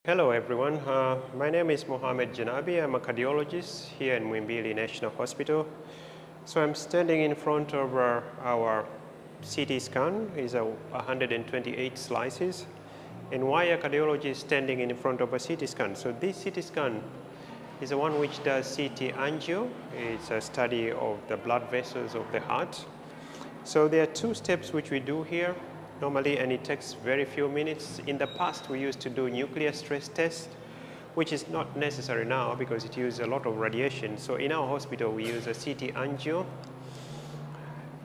Hello everyone, my name is Mohamed Janabi. I'm a cardiologist here in Muhimbili National Hospital. So I'm standing in front of our CT scan. It's 128 slices. And why a cardiologist is standing in front of a CT scan? So this CT scan is the one which does CT angio. It's a study of the blood vessels of the heart. So there are two steps which we do here normally, and it takes very few minutes. In the past, we used to do nuclear stress test, which is not necessary now because it uses a lot of radiation. So in our hospital, we use a CT angio.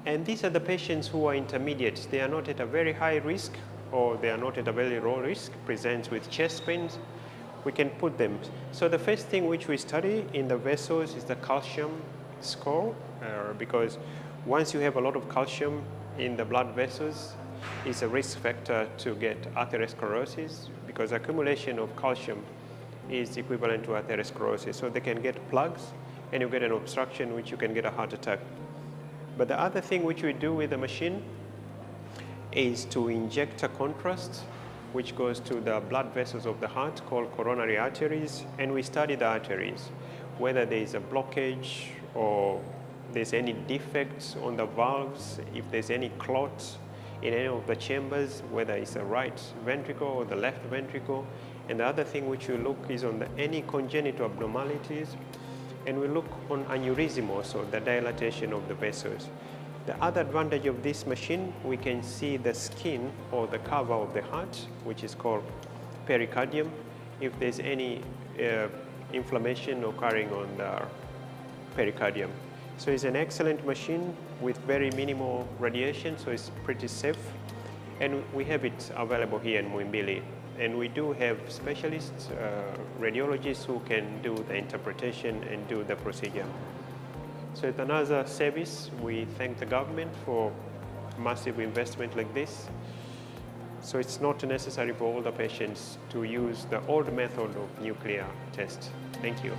And these are the patients who are intermediate. They are not at a very high risk, or they are not at a very low risk, presents with chest pains. We can put them. So the first thing which we study in the vessels is the calcium score, because once you have a lot of calcium in the blood vessels, it's a risk factor to get atherosclerosis, because accumulation of calcium is equivalent to atherosclerosis. So they can get plugs and you get an obstruction, which you can get a heart attack. But the other thing which we do with the machine is to inject a contrast which goes to the blood vessels of the heart called coronary arteries, and we study the arteries, whether there is a blockage or there's any defects on the valves, if there's any clots in any of the chambers, whether it's the right ventricle or the left ventricle. And the other thing which we look is on any congenital abnormalities, and we look on aneurysm also, the dilatation of the vessels. The other advantage of this machine, we can see the skin or the cover of the heart, which is called pericardium, if there's any inflammation occurring on the pericardium. So it's an excellent machine with very minimal radiation, so it's pretty safe. And we have it available here in Muhimbili. And we do have specialists, radiologists who can do the interpretation and do the procedure. So it's another service. We thank the government for massive investment like this. So it's not necessary for all the patients to use the old method of nuclear test. Thank you.